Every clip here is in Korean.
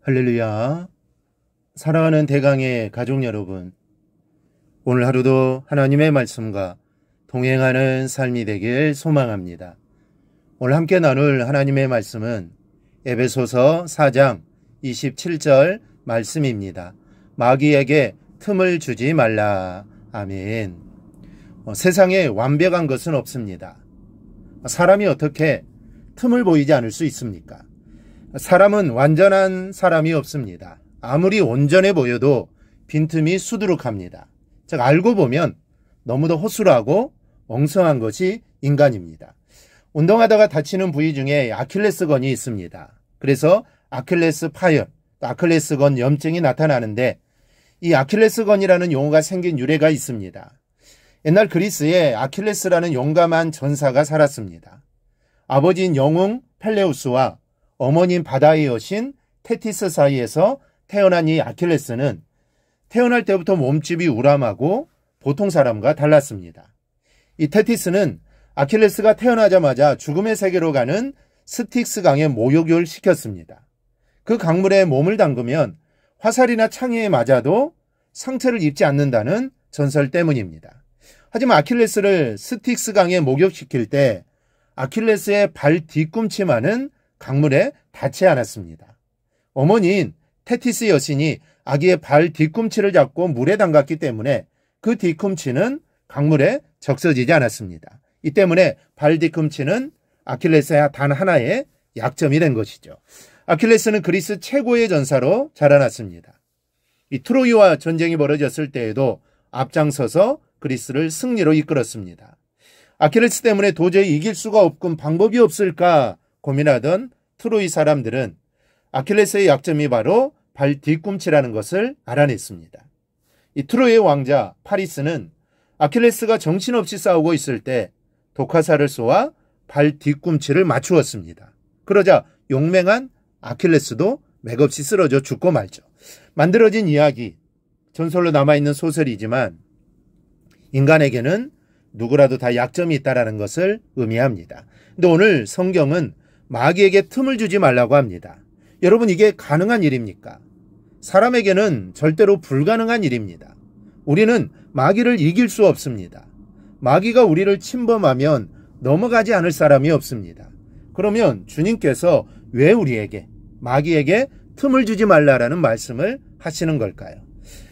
할렐루야. 사랑하는 대강의 가족 여러분, 오늘 하루도 하나님의 말씀과 동행하는 삶이 되길 소망합니다. 오늘 함께 나눌 하나님의 말씀은 에베소서 4장 27절 말씀입니다. 마귀에게 틈을 주지 말라. 아멘. 세상에 완벽한 것은 없습니다. 사람이 어떻게 틈을 보이지 않을 수 있습니까? 사람은 완전한 사람이 없습니다. 아무리 온전해 보여도 빈틈이 수두룩합니다. 즉 알고 보면 너무도 허술하고 엉성한 것이 인간입니다. 운동하다가 다치는 부위 중에 아킬레스건이 있습니다. 그래서 아킬레스 파열, 아킬레스건 염증이 나타나는데 이 아킬레스건이라는 용어가 생긴 유래가 있습니다. 옛날 그리스에 아킬레스라는 용감한 전사가 살았습니다. 아버지인 영웅 펠레우스와 어머님 바다의 여신 테티스 사이에서 태어난 이 아킬레스는 태어날 때부터 몸집이 우람하고 보통 사람과 달랐습니다. 이 테티스는 아킬레스가 태어나자마자 죽음의 세계로 가는 스틱스 강에 목욕을 시켰습니다. 그 강물에 몸을 담그면 화살이나 창에 맞아도 상처를 입지 않는다는 전설 때문입니다. 하지만 아킬레스를 스틱스 강에 목욕시킬 때 아킬레스의 발 뒤꿈치만은 강물에 닿지 않았습니다. 어머니인 테티스 여신이 아기의 발 뒤꿈치를 잡고 물에 담갔기 때문에 그 뒤꿈치는 강물에 적셔지지 않았습니다. 이 때문에 발 뒤꿈치는 아킬레스의 단 하나의 약점이 된 것이죠. 아킬레스는 그리스 최고의 전사로 자라났습니다. 이 트로이와 전쟁이 벌어졌을 때에도 앞장서서 그리스를 승리로 이끌었습니다. 아킬레스 때문에 도저히 이길 수가 없군 방법이 없을까 고민하던 트로이 사람들은 아킬레스의 약점이 바로 발 뒤꿈치라는 것을 알아냈습니다. 이 트로이의 왕자 파리스는 아킬레스가 정신없이 싸우고 있을 때 독화살을 쏘아 발 뒤꿈치를 맞추었습니다. 그러자 용맹한 아킬레스도 맥없이 쓰러져 죽고 말죠. 만들어진 이야기, 전설로 남아있는 소설이지만 인간에게는 누구라도 다 약점이 있다는 것을 의미합니다. 근데 오늘 성경은 마귀에게 틈을 주지 말라고 합니다. 여러분, 이게 가능한 일입니까? 사람에게는 절대로 불가능한 일입니다. 우리는 마귀를 이길 수 없습니다. 마귀가 우리를 침범하면 넘어가지 않을 사람이 없습니다. 그러면 주님께서 왜 우리에게 마귀에게 틈을 주지 말라라는 말씀을 하시는 걸까요?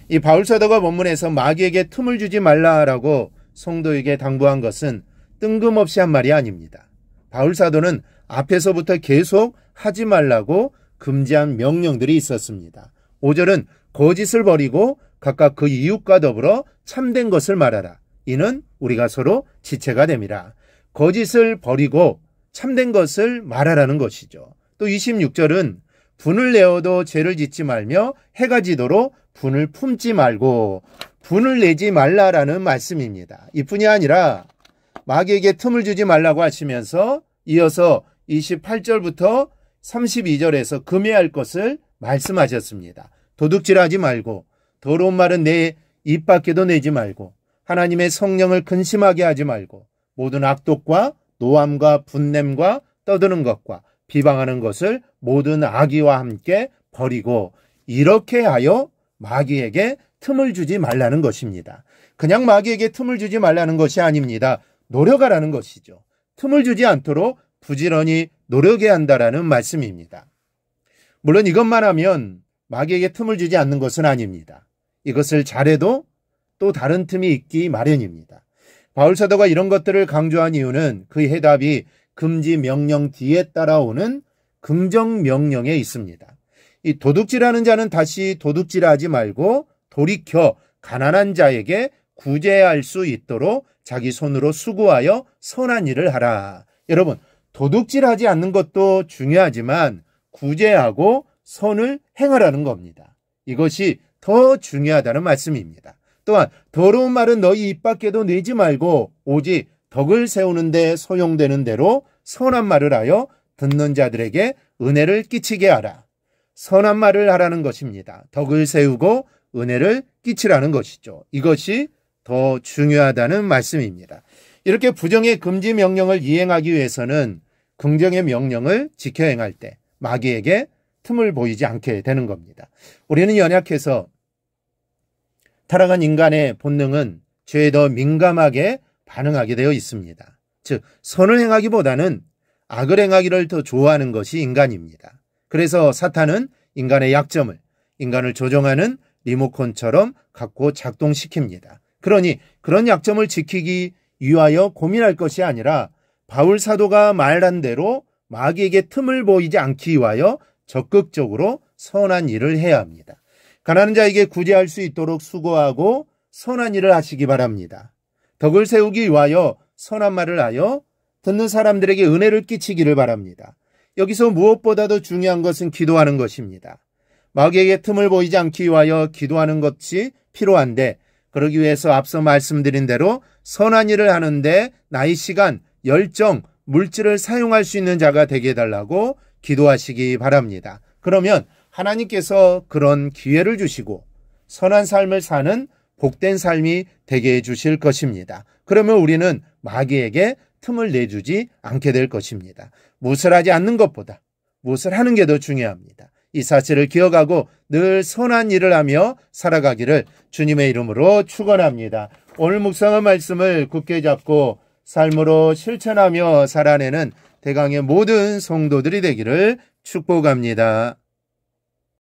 이 바울사도가 본문에서 마귀에게 틈을 주지 말라라고 성도에게 당부한 것은 뜬금없이 한 말이 아닙니다. 바울사도는 앞에서부터 계속 하지 말라고 금지한 명령들이 있었습니다. 5절은 거짓을 버리고 각각 그 이웃과 더불어 참된 것을 말하라. 이는 우리가 서로 지체가 됨이라. 거짓을 버리고 참된 것을 말하라는 것이죠. 또 26절은 분을 내어도 죄를 짓지 말며 해가 지도록 분을 품지 말고 분을 내지 말라라는 말씀입니다. 이뿐이 아니라 마귀에게 틈을 주지 말라고 하시면서 이어서 28절부터 32절에서 금해할 것을 말씀하셨습니다. 도둑질하지 말고 더러운 말은 내 입 밖에도 내지 말고 하나님의 성령을 근심하게 하지 말고 모든 악독과 노함과 분냄과 떠드는 것과 비방하는 것을 모든 악의와 함께 버리고 이렇게 하여 마귀에게 틈을 주지 말라는 것입니다. 그냥 마귀에게 틈을 주지 말라는 것이 아닙니다. 노력하라는 것이죠. 틈을 주지 않도록 부지런히 노력해야 한다라는 말씀입니다. 물론 이것만 하면 마귀에게 틈을 주지 않는 것은 아닙니다. 이것을 잘해도 또 다른 틈이 있기 마련입니다. 바울사도가 이런 것들을 강조한 이유는 그 해답이 금지 명령 뒤에 따라오는 긍정 명령에 있습니다. 이 도둑질하는 자는 다시 도둑질하지 말고 돌이켜 가난한 자에게 구제할 수 있도록 자기 손으로 수고하여 선한 일을 하라. 여러분, 도둑질하지 않는 것도 중요하지만 구제하고 선을 행하라는 겁니다. 이것이 더 중요하다는 말씀입니다. 또한 더러운 말은 너희 입 밖에도 내지 말고 오직 덕을 세우는 데 소용되는 대로 선한 말을 하여 듣는 자들에게 은혜를 끼치게 하라. 선한 말을 하라는 것입니다. 덕을 세우고 은혜를 끼치라는 것이죠. 이것이 더 중요하다는 말씀입니다. 이렇게 부정의 금지 명령을 이행하기 위해서는 긍정의 명령을 지켜 행할 때 마귀에게 틈을 보이지 않게 되는 겁니다. 우리는 연약해서 타락한 인간의 본능은 죄에 더 민감하게 반응하게 되어 있습니다. 즉 선을 행하기보다는 악을 행하기를 더 좋아하는 것이 인간입니다. 그래서 사탄은 인간의 약점을 인간을 조종하는 리모컨처럼 갖고 작동시킵니다. 그러니 그런 약점을 지키기 위하여 고민할 것이 아니라 바울 사도가 말한 대로 마귀에게 틈을 보이지 않기 위하여 적극적으로 선한 일을 해야 합니다. 가난한 자에게 구제할 수 있도록 수고하고 선한 일을 하시기 바랍니다. 덕을 세우기 위하여 선한 말을 하여 듣는 사람들에게 은혜를 끼치기를 바랍니다. 여기서 무엇보다도 중요한 것은 기도하는 것입니다. 마귀에게 틈을 보이지 않기 위하여 기도하는 것이 필요한데 그러기 위해서 앞서 말씀드린 대로 선한 일을 하는데 나의 시간, 열정, 물질을 사용할 수 있는 자가 되게 해달라고 기도하시기 바랍니다. 그러면 하나님께서 그런 기회를 주시고 선한 삶을 사는 복된 삶이 되게 해주실 것입니다. 그러면 우리는 마귀에게 틈을 내주지 않게 될 것입니다. 무엇을 하지 않는 것보다 무엇을 하는 게 더 중요합니다. 이 사실을 기억하고 늘 선한 일을 하며 살아가기를 주님의 이름으로 축원합니다. 오늘 묵상한 말씀을 굳게 잡고 삶으로 실천하며 살아내는 대강의 모든 성도들이 되기를 축복합니다.